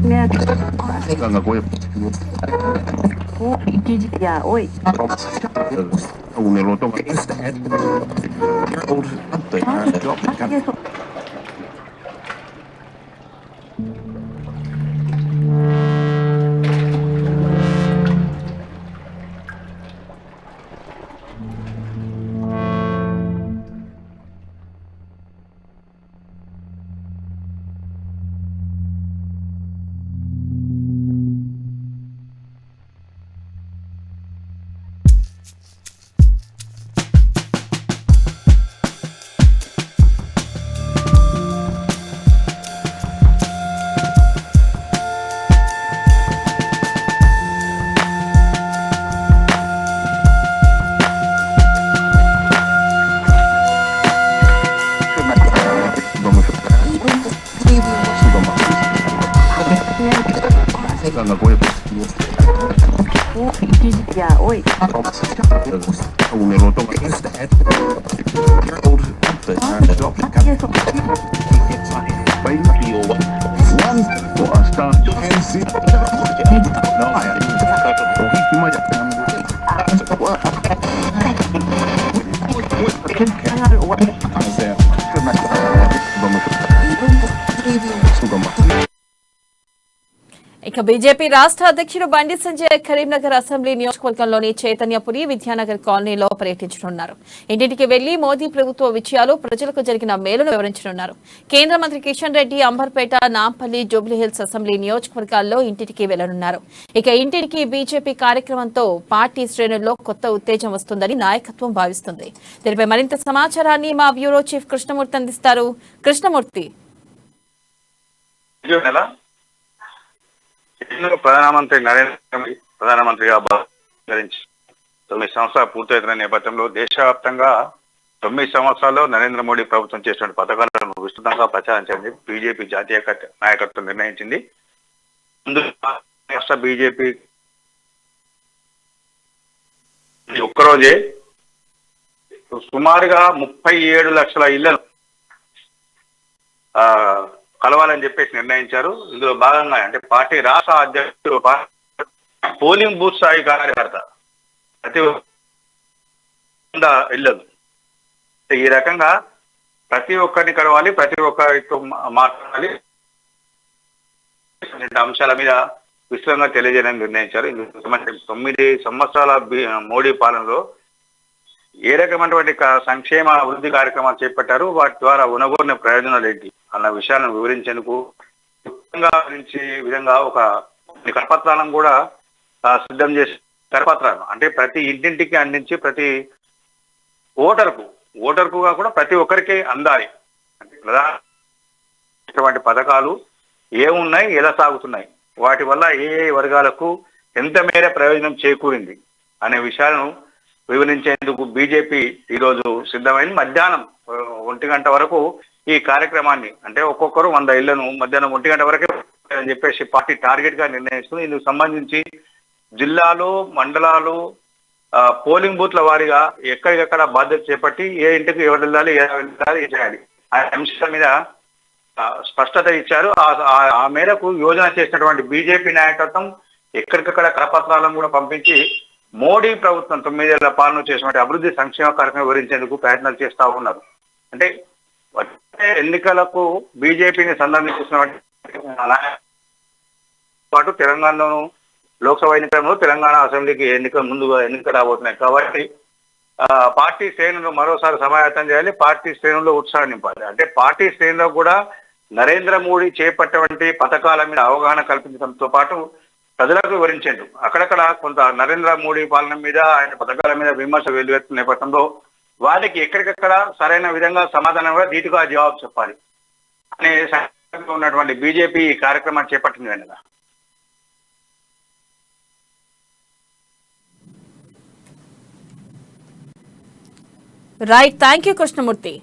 Ganga Goya. Ya, hoy. Un eloto. Ganga Goya. Ya, hoy. Un eloto. ఇక BJP రాష్ట్ర అధ్యక్షుడు Bandi Sanjay Karimnagar assembly నియోజకవర్గంలోని చైతన్యపురి విద్యానగర్ కాలనీలో పర్యటించనున్నారు. ఇంటింటికి వెళ్లి మోదీ ప్రభుత్వ విజయాలు, ప్రజలకు జరిగిన మేలును వివరించనున్నారు. కేంద్ర మంత్రి కిషన్ రెడ్డి అంబర్పేట, నాంపల్లి, జూబ్లీహిల్స్ అసెంబ్లీ నియోజకవర్గాల్లో ఇంటింటికి వెళ్లనున్నారు. ఇక ఇంటింటికి బీజేపీ కార్యక్రమంతో పార్టీ శ్రేణుల్లో కొత్త ఉత్తేజం వస్తుందని నాయకత్వం భావిస్తుంది. దీనిపై మరింత సమాచారాన్ని మా బ్యూరో చీఫ్ కృష్ణమూర్తి అందిస్తారు. కృష్ణమూర్తి, ప్రధానమంత్రి నరేంద్ర మోదీ ప్రధానమంత్రిగా భావించి 9 సంవత్సరాలు పూర్తవుతున్న నేపథ్యంలో దేశవ్యాప్తంగా 9 సంవత్సరాల్లో నరేంద్ర మోడీ ప్రభుత్వం చేసిన పథకాలను విస్తృతంగా ప్రచారం చేయాలని బీజేపీ జాతీయ నాయకత్వం నిర్ణయించింది. రాష్ట్ర బీజేపీ ఒక్కరోజే సుమారుగా 37 లక్షల ఇళ్లను కలవాలని చెప్పేసి నిర్ణయించారు. ఇందులో భాగంగా అంటే పార్టీ రాష్ట్ర అధ్యక్షుడు పోలింగ్ బూత్ స్థాయి కార్యకర్త ప్రతి ఇళ్లను ఈ రకంగా ప్రతి ఒక్కరిని కలవాలి, ప్రతి ఒక్కరితో మాట్లాడాలి అంశాల మీద విస్తృతంగా తెలియజేయాలని నిర్ణయించారు. 9 సంవత్సరాల మోడీ పాలనలో ఏ రకమైనటువంటి సంక్షేమ అభివృద్ధి కార్యక్రమాలు చేపట్టారు, వాటి ద్వారా ఉనగోరిన ప్రయోజనాలు ఏంటి అన్న విషయాలను వివరించేందుకు విధంగా ఒక కరపత్రాలను కూడా సిద్ధం చేసి కరపత్రాలు అంటే ప్రతి ఇంటింటికి అందించి ప్రతి ఓటర్కుగా కూడా ప్రతి ఒక్కరికి అందాలి. అంటే ప్రధానమైనటువంటి పథకాలు ఏమున్నాయి, ఎలా సాగుతున్నాయి, వాటి వల్ల ఏ వర్గాలకు ఎంత మేర ప్రయోజనం చేకూరింది అనే విషయాలను వివరించేందుకు బీజేపీ ఈరోజు సిద్ధమైంది. మధ్యాహ్నం 1 గంట వరకు ఈ కార్యక్రమాన్ని అంటే ఒక్కొక్కరు 100 ఇళ్లను మధ్యాహ్నం 1 గంట వరకే అని చెప్పేసి పార్టీ టార్గెట్ గా నిర్ణయిస్తుంది. ఇందుకు సంబంధించి జిల్లాలు, మండలాలు, పోలింగ్ బూత్ల వారీగా ఎక్కడికెక్కడ బాధ్యత చేపట్టి ఏ ఇంటికి ఎవరు వెళ్ళాలి, ఎలా వెళ్ళాలి, ఏం చేయాలి ఆ అంశాల మీద స్పష్టత ఇచ్చారు. ఆ మేరకు యోజన చేసినటువంటి బీజేపీ నాయకత్వం ఎక్కడికక్కడ కరపత్రాలను కూడా పంపించి మోడీ ప్రభుత్వం 9 ఏళ్ల పాలన చేసినటువంటి అభివృద్ధి సంక్షేమ కార్యక్రమం వివరించేందుకు ప్రయత్నాలు చేస్తా ఉన్నారు. అంటే ఎన్నికలకు బీజేపీని సందర్శిస్తున్నటువంటి పాటు తెలంగాణలోను లోక్సభ ఎన్నికల్లో తెలంగాణ అసెంబ్లీకి ఎన్నిక రాబోతున్నాయి కాబట్టి పార్టీ శ్రేణులు మరోసారి సమాయత్తం చేయాలి, పార్టీ శ్రేణుల్లో ఉత్సాహం నింపాలి. అంటే పార్టీ శ్రేణుల్లో కూడా నరేంద్ర మోడీ చేపట్టినటువంటి పథకాల మీద అవగాహన కల్పించడంతో పాటు ప్రజలకు వివరించేందుకు అక్కడక్కడ కొంత నరేంద్ర మోడీ పాలన మీద, ఆయన పథకాల మీద విమర్శ వెల్లువెత్తున్న నేపథ్యంలో వారికి ఎక్కడికెక్కడ సరైన విధంగా సమాధానంగా ధీటుగా జవాబు చెప్పాలి అనే ఉన్నటువంటి బీజేపీ ఈ కార్యక్రమాన్ని చేపట్టింది వెనుక. Right, thank you Krishnamurthy.